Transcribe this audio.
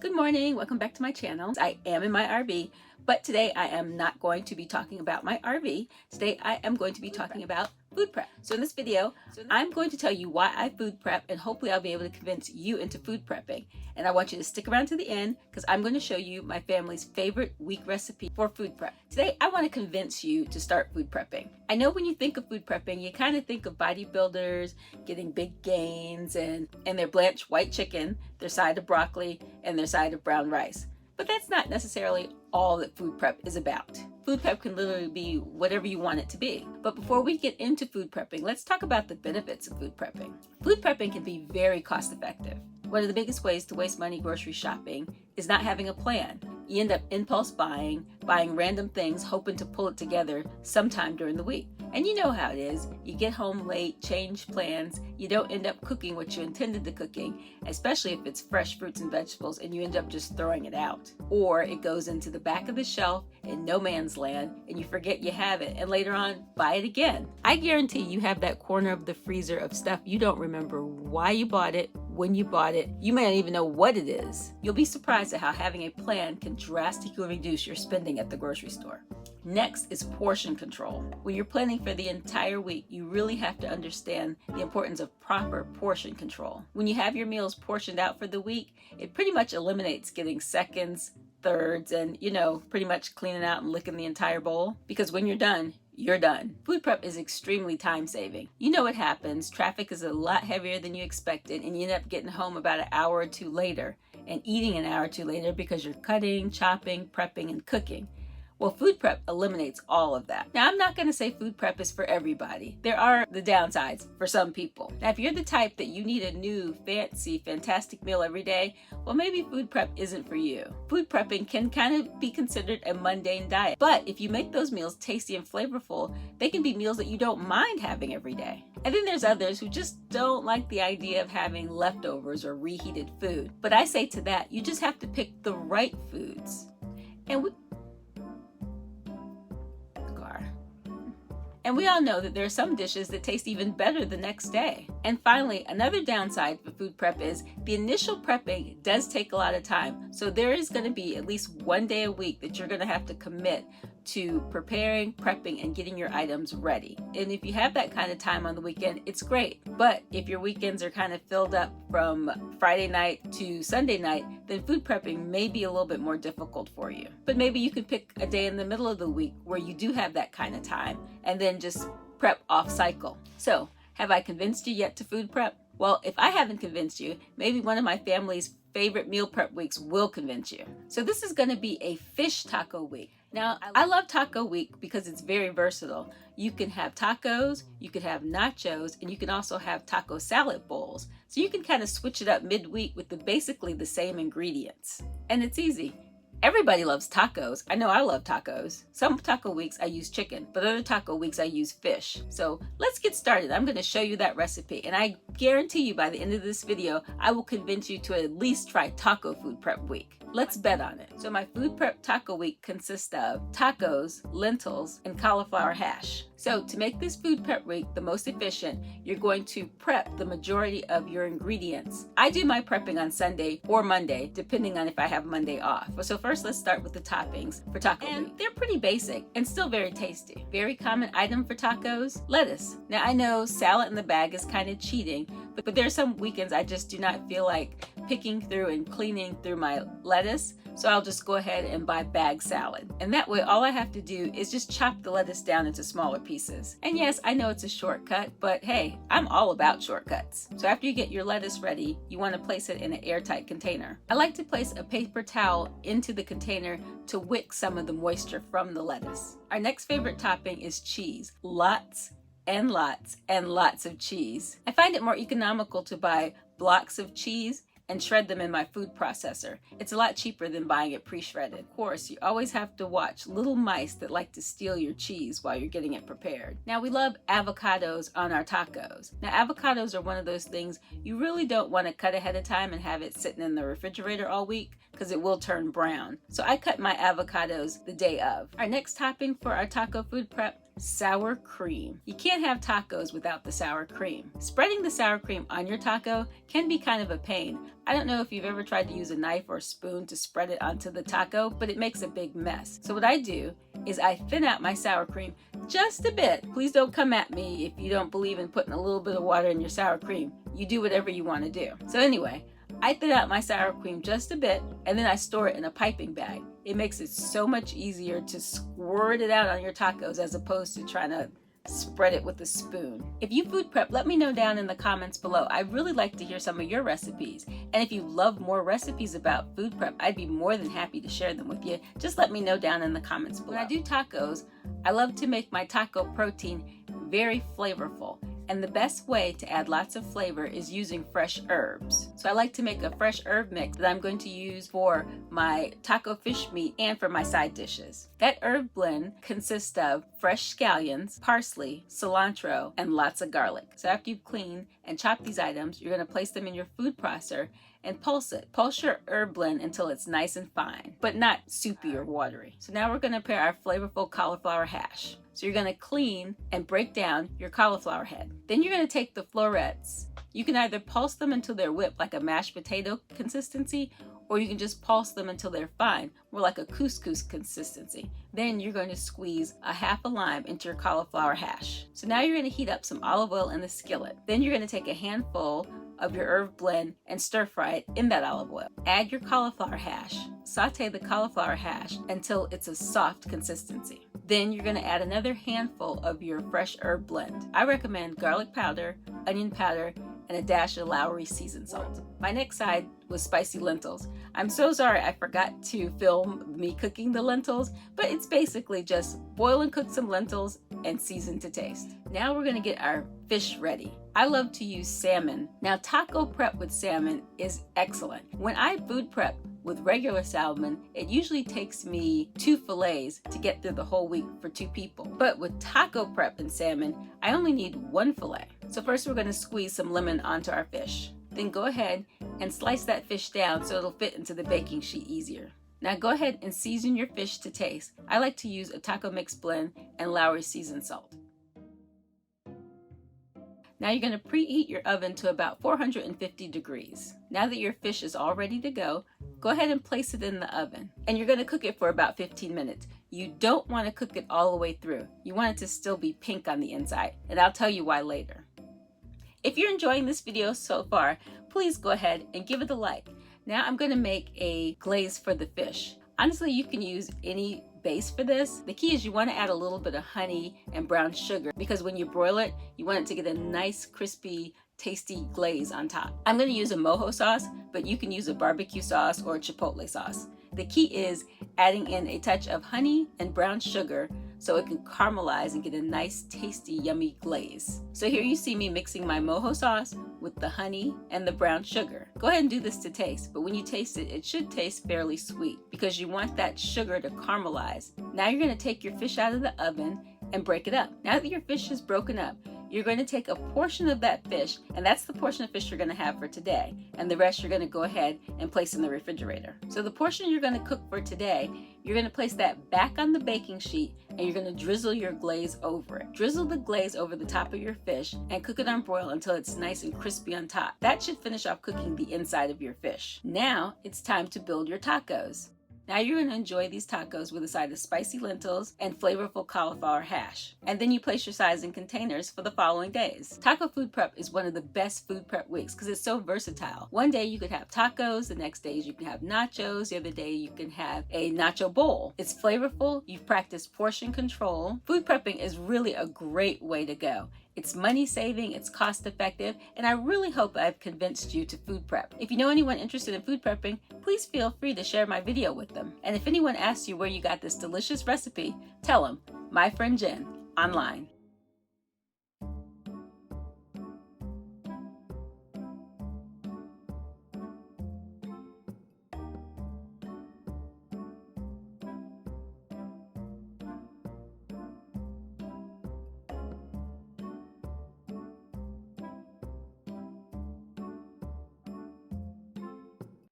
Good morning, welcome back to my channel. I am in my RV, but today I am not going to be talking about my RV. Today I am going to be talking about food prep. So in this video, I'm going to tell you why I food prep, and hopefully I'll be able to convince you into food prepping. And I want you to stick around to the end because I'm going to show you my family's favorite week recipe for food prep. Today I want to convince you to start food prepping. I know when you think of food prepping, you kind of think of bodybuilders getting big gains and their blanched white chicken, their side of broccoli, and their side of brown rice. But that's not necessarily all that food prep is about. Food prep can literally be whatever you want it to be. But before we get into food prepping, let's talk about the benefits of food prepping. Food prepping can be very cost effective. One of the biggest ways to waste money grocery shopping is not having a plan. You end up impulse buying random things, hoping to pull it together sometime during the week. And you know how it is. You get home late, change plans, you don't end up cooking what you intended to cooking, especially if it's fresh fruits and vegetables, and you end up just throwing it out. Or it goes into the back of the shelf in no man's land, and you forget you have it, and later on, buy it again. I guarantee you have that corner of the freezer of stuff you don't remember why you bought it, when you bought it. You may not even know what it is. You'll be surprised at how having a plan can drastically reduce your spending at the grocery store. Next is portion control. When you're planning for the entire week, you really have to understand the importance of proper portion control. When you have your meals portioned out for the week, it pretty much eliminates getting seconds, thirds, and pretty much cleaning out and licking the entire bowl. Because when you're done, you're done. Food prep is extremely time saving. You know what happens. Traffic is a lot heavier than you expected, and you end up getting home about an hour or two later and eating an hour or two later because you're cutting, chopping, prepping, and cooking. Well, food prep eliminates all of that. Now, I'm not going to say food prep is for everybody. There are the downsides for some people. Now, if you're the type that you need a new, fancy, fantastic meal every day, well, maybe food prep isn't for you. Food prepping can kind of be considered a mundane diet. But if you make those meals tasty and flavorful, they can be meals that you don't mind having every day. And then there's others who just don't like the idea of having leftovers or reheated food. But I say to that, you just have to pick the right And we all know that there are some dishes that taste even better the next day. And finally, another downside for food prep is the initial prepping does take a lot of time. So there is going to be at least one day a week that you're going to have to commit to preparing, prepping, and getting your items ready. And if you have that kind of time on the weekend, it's great. But if your weekends are kind of filled up from Friday night to Sunday night, then food prepping may be a little bit more difficult for you. But maybe you can pick a day in the middle of the week where you do have that kind of time and then just prep off cycle. So, have I convinced you yet to food prep? Well, if I haven't convinced you, maybe one of my family's favorite meal prep weeks will convince you. So this is going to be a fish taco week. Now, I love taco week because it's very versatile. You can have tacos, you could have nachos, and you can also have taco salad bowls. So you can kind of switch it up midweek with basically the same ingredients. And it's easy. Everybody loves tacos. I know I love tacos. Some taco weeks I use chicken, but other taco weeks I use fish. So let's get started. I'm going to show you that recipe, and I guarantee you by the end of this video, I will convince you to at least try taco food prep week. Let's bet on it. So my food prep taco week consists of tacos, lentils, and cauliflower hash. So to make this food prep week the most efficient, you're going to prep the majority of your ingredients. I do my prepping on Sunday or Monday, depending on if I have Monday off. So first, let's start with the toppings for taco week. They're pretty basic and still very tasty. Very common item for tacos, lettuce. Now I know salad in the bag is kind of cheating, but there are some weekends I just do not feel like picking through and cleaning through my lettuce. So I'll just go ahead and buy bag salad. And that way, all I have to do is just chop the lettuce down into smaller pieces. And yes, I know it's a shortcut, but hey, I'm all about shortcuts. So after you get your lettuce ready, you want to place it in an airtight container. I like to place a paper towel into the container to wick some of the moisture from the lettuce. Our next favorite topping is cheese. Lots and lots and lots of cheese. I find it more economical to buy blocks of cheese and shred them in my food processor. It's a lot cheaper than buying it pre-shredded. Of course, you always have to watch little mice that like to steal your cheese while you're getting it prepared. Now, we love avocados on our tacos. Now, avocados are one of those things you really don't want to cut ahead of time and have it sitting in the refrigerator all week because it will turn brown. So I cut my avocados the day of. Our next topping for our taco food prep sour cream. You can't have tacos without the sour cream. Spreading the sour cream on your taco can be kind of a pain. I don't know if you've ever tried to use a knife or a spoon to spread it onto the taco, but it makes a big mess. So what I do is I thin out my sour cream just a bit. Please don't come at me if you don't believe in putting a little bit of water in your sour cream. You do whatever you want to do. So anyway, I thin out my sour cream just a bit, and then I store it in a piping bag. It makes it so much easier to squirt it out on your tacos as opposed to trying to spread it with a spoon. If you food prep, let me know down in the comments below. I'd really like to hear some of your recipes. And if you love more recipes about food prep, I'd be more than happy to share them with you. Just let me know down in the comments below. When I do tacos, I love to make my taco protein very flavorful. And the best way to add lots of flavor is using fresh herbs. So I like to make a fresh herb mix that I'm going to use for my taco fish meat and for my side dishes. That herb blend consists of fresh scallions, parsley, cilantro, and lots of garlic. So after you've cleaned and chopped these items, you're going to place them in your food processor and pulse it. Pulse your herb blend until it's nice and fine, but not soupy or watery. So now we're going to prepare our flavorful cauliflower hash. So you're going to clean and break down your cauliflower head. Then you're going to take the florets. You can either pulse them until they're whipped like a mashed potato consistency, or you can just pulse them until they're fine, more like a couscous consistency. Then you're going to squeeze a half a lime into your cauliflower hash. So now you're going to heat up some olive oil in the skillet. Then you're going to take a handful of your herb blend and stir fry it in that olive oil. Add your cauliflower hash. Saute the cauliflower hash until it's a soft consistency. Then you're going to add another handful of your fresh herb blend. I recommend garlic powder, onion powder, and a dash of Lowry seasoned salt. My next side was spicy lentils. I'm so sorry I forgot to film me cooking the lentils, but it's basically just boil and cook some lentils and season to taste. Now we're going to get our fish ready. I love to use salmon. Now taco prep with salmon is excellent. When I food prep with regular salmon, it usually takes me 2 fillets to get through the whole week for 2 people. But with taco prep and salmon, I only need 1 fillet. So first we're going to squeeze some lemon onto our fish. Then go ahead and slice that fish down so it'll fit into the baking sheet easier. Now go ahead and season your fish to taste. I like to use a taco mix blend and Lowry seasoned salt. Now you're going to preheat your oven to about 450 degrees. Now that your fish is all ready to go ahead and place it in the oven. And you're going to cook it for about 15 minutes. You don't want to cook it all the way through. You want it to still be pink on the inside, and I'll tell you why later. If you're enjoying this video so far, please go ahead and give it a like. Now I'm going to make a glaze for the fish. Honestly, you can use any base for this. The key is you want to add a little bit of honey and brown sugar because when you broil it, you want it to get a nice crispy tasty glaze on top. I'm going to use a mojo sauce, but you can use a barbecue sauce or a chipotle sauce. The key is adding in a touch of honey and brown sugar so it can caramelize and get a nice tasty yummy glaze. So here you see me mixing my mojo sauce with the honey and the brown sugar. Go ahead and do this to taste, but when you taste it, it should taste fairly sweet because you want that sugar to caramelize. Now you're going to take your fish out of the oven and break it up. Now that your fish is broken up, you're going to take a portion of that fish, and that's the portion of fish you're going to have for today, and the rest you're going to go ahead and place in the refrigerator. So the portion you're going to cook for today, you're going to place that back on the baking sheet, and you're going to drizzle your glaze over it. Drizzle the glaze over the top of your fish and cook it on broil until it's nice and crispy on top. That should finish off cooking the inside of your fish. Now it's time to build your tacos. Now you're going to enjoy these tacos with a side of spicy lentils and flavorful cauliflower hash. And then you place your sides in containers for the following days. Taco food prep is one of the best food prep weeks because it's so versatile. One day you could have tacos, the next day you can have nachos, the other day you can have a nacho bowl. It's flavorful, you've practiced portion control. Food prepping is really a great way to go. It's money saving, it's cost effective, and I really hope I've convinced you to food prep. If you know anyone interested in food prepping, please feel free to share my video with them. And if anyone asks you where you got this delicious recipe, tell them, my friend Jen, online.